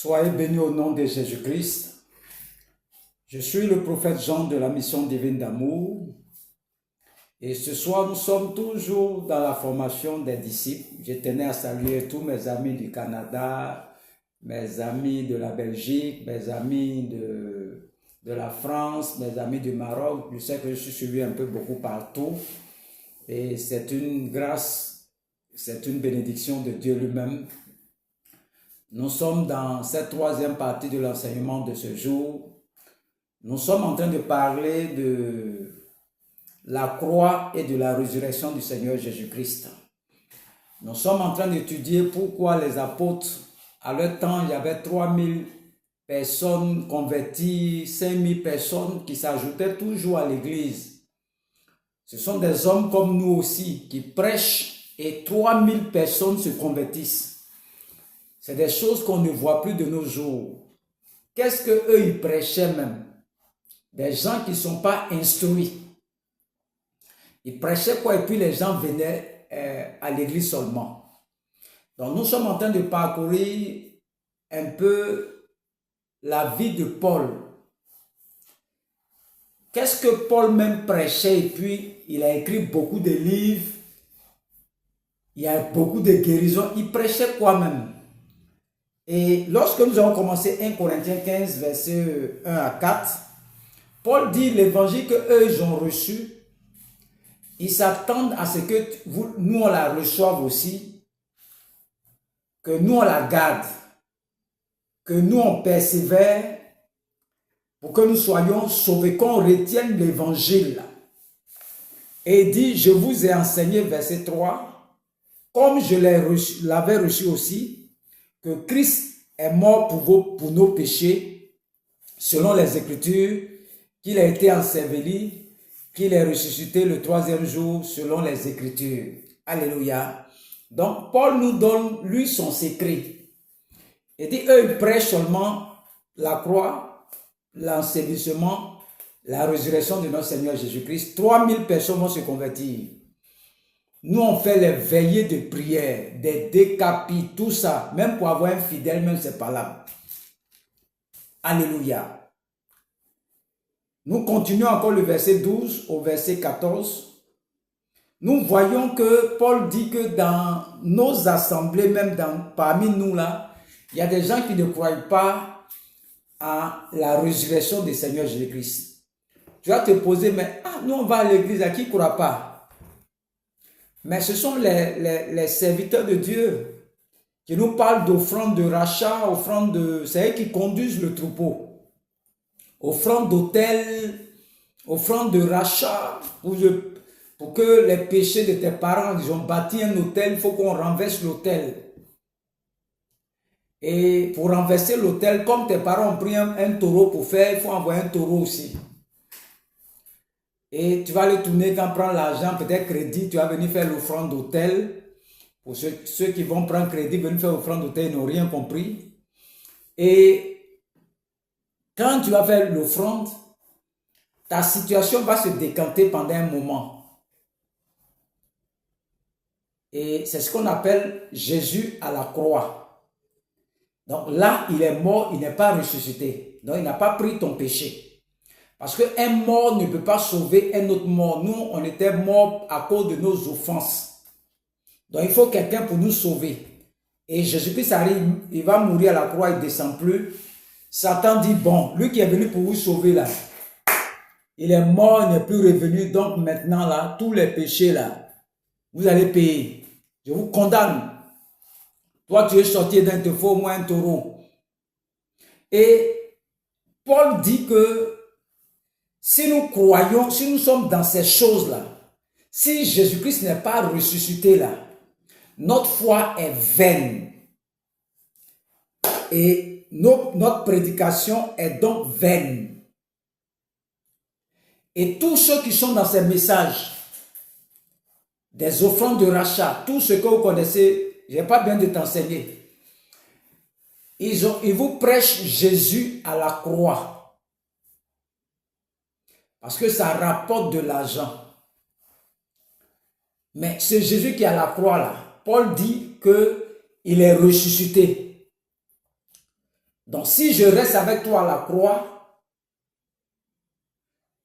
Soyez bénis au nom de Jésus-Christ. Je suis le prophète Jean de la mission divine d'amour. Et ce soir, nous sommes toujours dans la formation des disciples. Je tenais à saluer tous mes amis du Canada, mes amis de la Belgique, mes amis de la France, mes amis du Maroc. Je sais que je suis suivi un peu beaucoup partout. Et c'est une grâce, c'est une bénédiction de Dieu lui-même. Nous sommes dans cette troisième partie de l'enseignement de ce jour. Nous sommes en train de parler de la croix et de la résurrection du Seigneur Jésus-Christ. Nous sommes en train d'étudier pourquoi les apôtres, à leur temps, il y avait 3000 personnes converties, 5000 personnes qui s'ajoutaient toujours à l'église. Ce sont des hommes comme nous aussi qui prêchent et 3000 personnes se convertissent. C'est des choses qu'on ne voit plus de nos jours. Qu'est-ce qu'eux, ils prêchaient même? Des gens qui ne sont pas instruits. Ils prêchaient quoi et puis les gens venaient à l'église seulement. Donc nous sommes en train de parcourir un peu la vie de Paul. Qu'est-ce que Paul même prêchait et puis il a écrit beaucoup de livres. Il y a beaucoup de guérisons. Il prêchait quoi même? Et lorsque nous avons commencé 1 Corinthiens 15, versets 1 à 4, Paul dit l'évangile qu'eux ils ont reçu, ils s'attendent à ce que nous on la reçoive aussi, que nous on la garde, que nous on persévère pour que nous soyons sauvés, qu'on retienne l'évangile. Et il dit, je vous ai enseigné, verset 3, comme je l'avais reçu aussi, que Christ est mort pour nos péchés, selon les Écritures, qu'il a été enseveli, qu'il est ressuscité le troisième jour, selon les Écritures. Alléluia. Donc, Paul nous donne, lui, son secret. Il dit, eux, ils prêchent seulement la croix, l'ensevelissement, la résurrection de notre Seigneur Jésus-Christ. 3000 personnes vont se convertir. Nous, on fait les veillées de prière, des décapits, tout ça. Même pour avoir un fidèle, même c'est pas là. Alléluia. Nous continuons encore le verset 12 au verset 14. Nous voyons que Paul dit que dans nos assemblées, même parmi nous là, il y a des gens qui ne croient pas à la résurrection du Seigneur Jésus-Christ. Tu vas te poser, mais nous on va à l'église, à qui ne croit pas? Mais ce sont les serviteurs de Dieu qui nous parlent d'offrande de rachat, offrande de... C'est eux qui conduisent le troupeau. Offrande d'autel, offrande de rachat, pour que les péchés de tes parents, ils ont bâti un autel, il faut qu'on renverse l'autel. Et pour renverser l'autel, comme tes parents ont pris un taureau pour faire, il faut envoyer un taureau aussi. Et tu vas le tourner quand prend l'argent, peut-être crédit, tu vas venir faire l'offrande d'autel. Pour ceux qui vont prendre crédit, venir faire l'offrande d'autel, ils n'ont rien compris. Et quand tu vas faire l'offrande, ta situation va se décanter pendant un moment. Et c'est ce qu'on appelle Jésus à la croix. Donc là, il est mort, il n'est pas ressuscité. Donc il n'a pas pris ton péché. Parce qu'un mort ne peut pas sauver un autre mort. Nous, on était morts à cause de nos offenses. Donc, il faut quelqu'un pour nous sauver. Et Jésus-Christ arrive, il va mourir à la croix, il ne descend plus. Satan dit, bon, lui qui est venu pour vous sauver là, il est mort, il n'est plus revenu. Donc maintenant là, tous les péchés là, vous allez payer. Je vous condamne. Toi, tu es sorti d'un te faut au moins un taureau. Et Paul dit que si nous croyons, si nous sommes dans ces choses-là, si Jésus-Christ n'est pas ressuscité là, notre foi est vaine. Et notre prédication est donc vaine. Et tous ceux qui sont dans ces messages, des offrandes de rachat, tout ce que vous connaissez, je n'ai pas bien de t'enseigner. Ils vous prêchent Jésus à la croix. Parce que ça rapporte de l'argent. Mais c'est Jésus qui est à la croix là. Paul dit qu'il est ressuscité. Donc si je reste avec toi à la croix,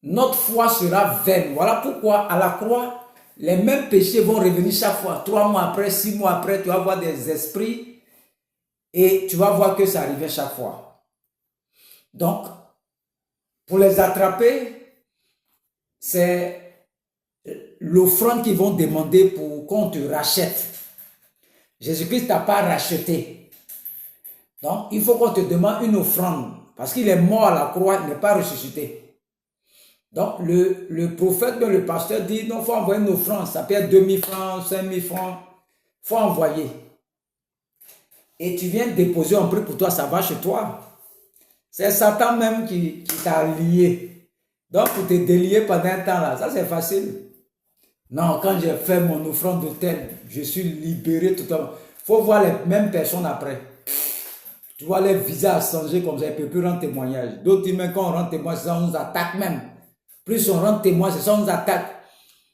notre foi sera vaine. Voilà pourquoi à la croix, les mêmes péchés vont revenir chaque fois. 3 mois après, 6 mois après, tu vas voir des esprits et tu vas voir que ça arrivait chaque fois. Donc, pour les attraper, c'est l'offrande qu'ils vont demander pour qu'on te rachète. Jésus-Christ t'a pas racheté. Donc, il faut qu'on te demande une offrande. Parce qu'il est mort à la croix, il n'est pas ressuscité. Donc, le prophète, le pasteur dit, non, il faut envoyer une offrande. Ça peut être 2000 francs, 5000 francs. Il faut envoyer. Et tu viens déposer un prix pour toi, ça va chez toi. C'est Satan même qui t'a lié. Donc, pour te délier pendant un temps là, ça c'est facile. Non, quand j'ai fait mon offrande d'autel, je suis libéré totalement. Il faut voir les mêmes personnes après. Tu vois les visages changer comme ça, ils ne peuvent plus rendre témoignage. D'autres disent, mais quand on rend témoignage, ça on nous attaque même. Plus on rend témoignage, c'est ça on nous attaque.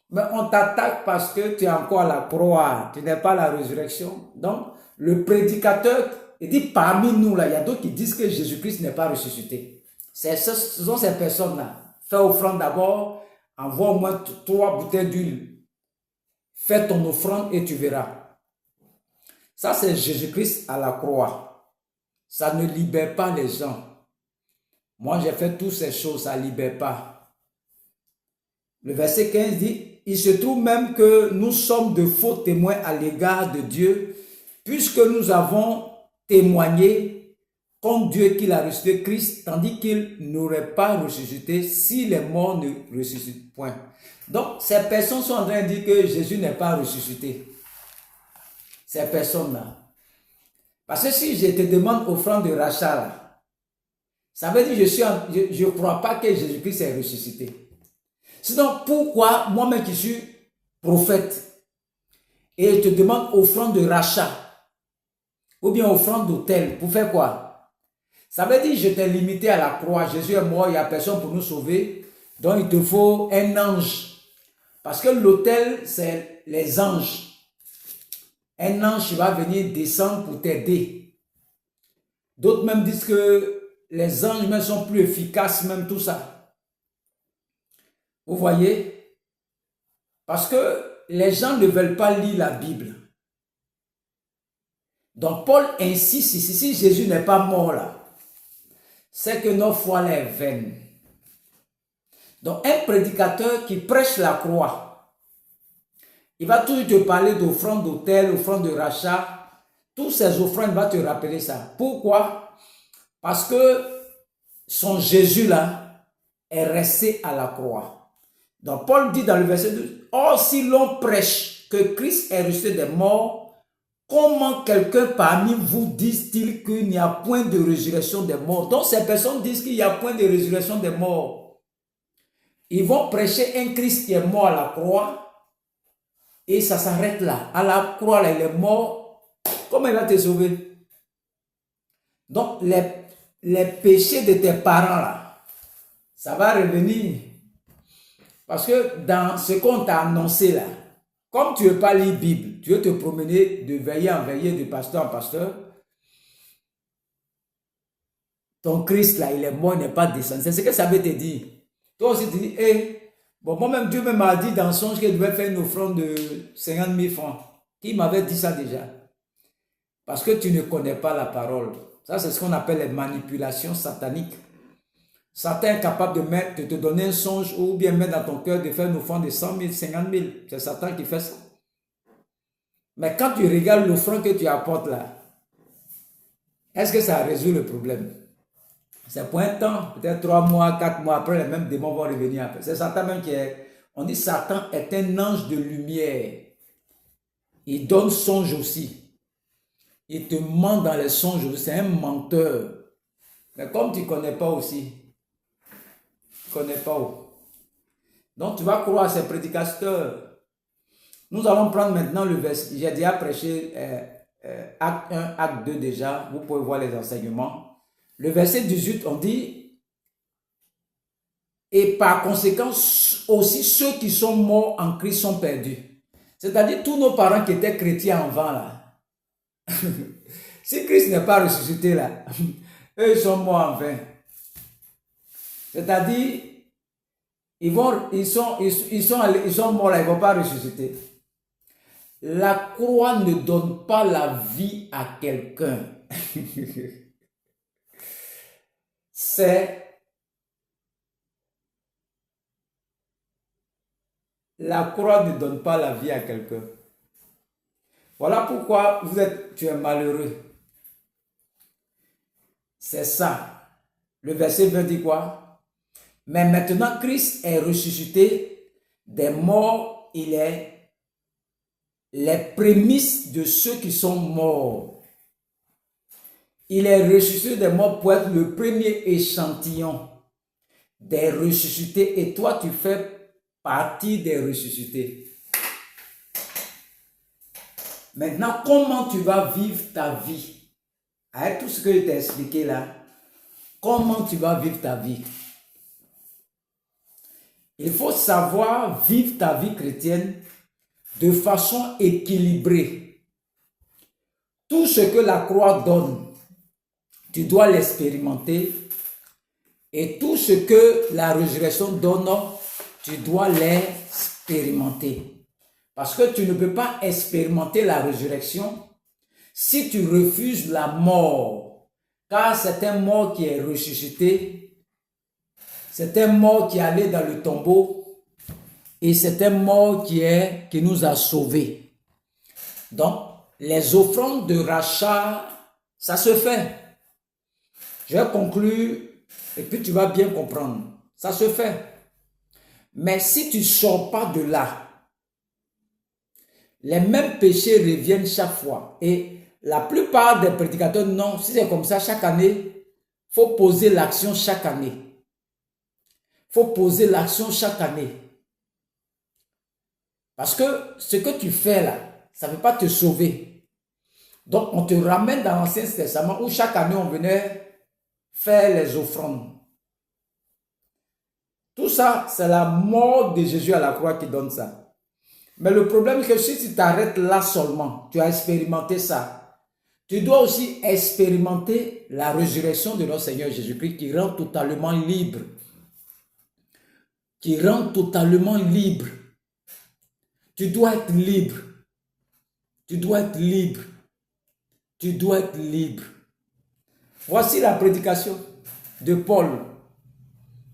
Mais on t'attaque parce que tu es encore à la croix, tu n'es pas à la résurrection. Donc, le prédicateur, il dit parmi nous, là, il y a d'autres qui disent que Jésus-Christ n'est pas ressuscité. Ce sont ces personnes-là. Fais offrande d'abord, envoie au moins 3 bouteilles d'huile. Fais ton offrande et tu verras. Ça, c'est Jésus-Christ à la croix. Ça ne libère pas les gens. Moi, j'ai fait toutes ces choses, ça ne libère pas. Le verset 15 dit, il se trouve même que nous sommes de faux témoins à l'égard de Dieu, puisque nous avons témoigné contre Dieu qu'il a ressuscité Christ, tandis qu'il n'aurait pas ressuscité si les morts ne ressuscitent point. Donc, ces personnes sont en train de dire que Jésus n'est pas ressuscité. Ces personnes-là. Parce que si je te demande offrande de rachat, là, ça veut dire que je ne crois pas que Jésus-Christ est ressuscité. Sinon, pourquoi moi-même qui suis prophète et je te demande offrande de rachat ou bien offrande d'autel, pour faire quoi? Ça veut dire que je t'ai limité à la croix. Jésus est mort, il n'y a personne pour nous sauver. Donc il te faut un ange. Parce que l'autel, c'est les anges. Un ange qui va venir descendre pour t'aider. D'autres même disent que les anges même sont plus efficaces, même tout ça. Vous voyez? Parce que les gens ne veulent pas lire la Bible. Donc Paul insiste ici, si Jésus n'est pas mort là, c'est que notre foi là est vaine. Donc un prédicateur qui prêche la croix, il va toujours te parler d'offrande d'autel, offrande de rachat. Tous ces offrandes, il va te rappeler ça. Pourquoi? Parce que son Jésus là est resté à la croix. Donc Paul dit dans le verset 12, « Or si l'on prêche que Christ est ressuscité des morts, comment quelqu'un parmi vous dit-il qu'il n'y a point de résurrection des morts? » Donc ces personnes disent qu'il n'y a point de résurrection des morts. Ils vont prêcher un Christ qui est mort à la croix et ça s'arrête là. À la croix, là, il est mort. Comment il va te sauver? Donc les péchés de tes parents là, ça va revenir. Parce que dans ce qu'on t'a annoncé là, comme tu ne veux pas lire la Bible, tu veux te promener de veillée en veillée, de pasteur en pasteur, ton Christ là, il est mort, il n'est pas descendu. C'est ce que ça veut te dire. Toi aussi tu dis, bon, moi-même Dieu m'a dit dans son songe qu'il devait faire une offrande de 50 000 francs. Qui m'avait dit ça déjà? Parce que tu ne connais pas la parole. Ça, c'est ce qu'on appelle les manipulations sataniques. Satan est capable de te donner un songe ou bien mettre dans ton cœur de faire une offrande de 100 000, 50 000. C'est Satan qui fait ça. Mais quand tu regardes l'offrande que tu apportes là, est-ce que ça résout le problème? C'est pour un temps, peut-être 3 mois, 4 mois après, les mêmes démons vont revenir après. C'est Satan même qui est... On dit Satan est un ange de lumière. Il donne songe aussi. Il te ment dans les songes aussi. C'est un menteur. Mais comme tu ne connais pas aussi, connais pas où. Donc tu vas croire à ces prédicateurs. Nous allons prendre maintenant le verset. J'ai déjà prêché acte 1, acte 2 déjà. Vous pouvez voir les enseignements. Le verset 18, on dit, et par conséquent, aussi ceux qui sont morts en Christ sont perdus. C'est-à-dire tous nos parents qui étaient chrétiens avant là. Si Christ n'est pas ressuscité là, Eux, ils sont morts en vain. C'est-à-dire, ils sont morts là, ils ne vont pas ressusciter. La croix ne donne pas la vie à quelqu'un. La croix ne donne pas la vie à quelqu'un. Voilà pourquoi tu es malheureux. C'est ça. Le verset 20 dit quoi? Mais maintenant, Christ est ressuscité des morts. Il est les prémices de ceux qui sont morts. Il est ressuscité des morts pour être le premier échantillon des ressuscités. Et toi, tu fais partie des ressuscités. Maintenant, comment tu vas vivre ta vie? Avec tout ce que je t'ai expliqué là, comment tu vas vivre ta vie? Il faut savoir vivre ta vie chrétienne de façon équilibrée. Tout ce que la croix donne, tu dois l'expérimenter. Et tout ce que la résurrection donne, tu dois l'expérimenter. Parce que tu ne peux pas expérimenter la résurrection si tu refuses la mort. Car c'est un mort qui est ressuscité. C'est un mort qui est allé dans le tombeau. Et c'est un mort qui nous a sauvés. Donc, les offrandes de rachat, ça se fait. Je vais conclure et puis tu vas bien comprendre. Ça se fait. Mais si tu ne sors pas de là, les mêmes péchés reviennent chaque fois. Et la plupart des prédicateurs, non, si c'est comme ça chaque année, il faut poser l'action chaque année. Il faut poser l'action chaque année. Parce que ce que tu fais là, ça ne veut pas te sauver. Donc, on te ramène dans l'Ancien Testament où chaque année, on venait faire les offrandes. Tout ça, c'est la mort de Jésus à la croix qui donne ça. Mais le problème est que si tu t'arrêtes là seulement, tu as expérimenté ça, tu dois aussi expérimenter la résurrection de notre Seigneur Jésus-Christ qui rend totalement libre. Qui rend totalement libre. Tu dois être libre. Tu dois être libre. Tu dois être libre. Voici la prédication de Paul.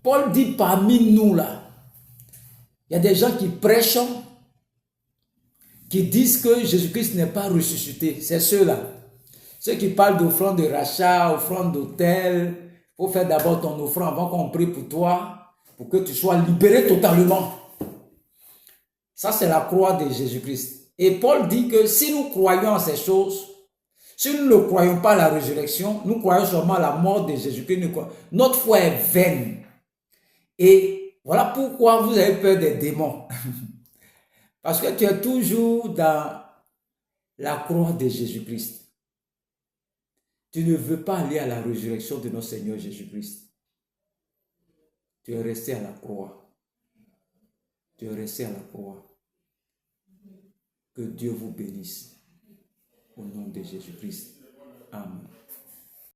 Paul dit parmi nous là, il y a des gens qui prêchent, qui disent que Jésus-Christ n'est pas ressuscité. C'est ceux-là. Ceux qui parlent d'offrande de rachat, offrande d'autel. Il faut faire d'abord ton offrande avant qu'on prie pour toi, pour que tu sois libéré totalement. Ça, c'est la croix de Jésus-Christ. Et Paul dit que si nous croyons à ces choses, si nous ne croyons pas à la résurrection, nous croyons seulement à la mort de Jésus-Christ. Notre foi est vaine. Et voilà pourquoi vous avez peur des démons. Parce que tu es toujours dans la croix de Jésus-Christ. Tu ne veux pas aller à la résurrection de notre Seigneur Jésus-Christ. Tu es resté à la croix. Tu es resté à la croix. Que Dieu vous bénisse. Au nom de Jésus-Christ. Amen.